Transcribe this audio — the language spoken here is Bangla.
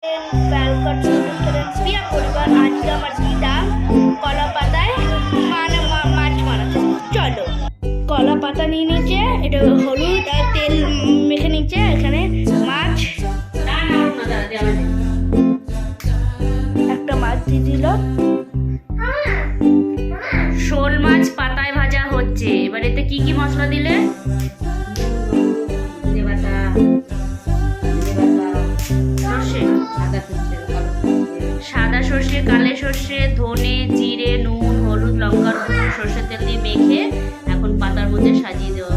ওয়েলকাম টু প্রিয়া পরিবার। আজকে আমার দিদা কলা পাতায় মাছ বানাচ্ছে। চলো, কলা পাতা নিয়ে নিচ্ছে, এটা হলুদ আর তেল মেখে নিচ্ছে। এখানে মাছ, একটা মাছ দিয়ে দিল। শোল মাছ পাতায় ভাজা হচ্ছে। এবার এতে কি কি মশলা দিলে? সাদা সর্ষে, কালো সর্ষে, ধনে, জিরে, নুন, হলুদ, লঙ্কার গুঁড়ো, সর্ষের তেল দিয়ে মেখে এখন পাতার মধ্যে সাজিয়ে দেওয়া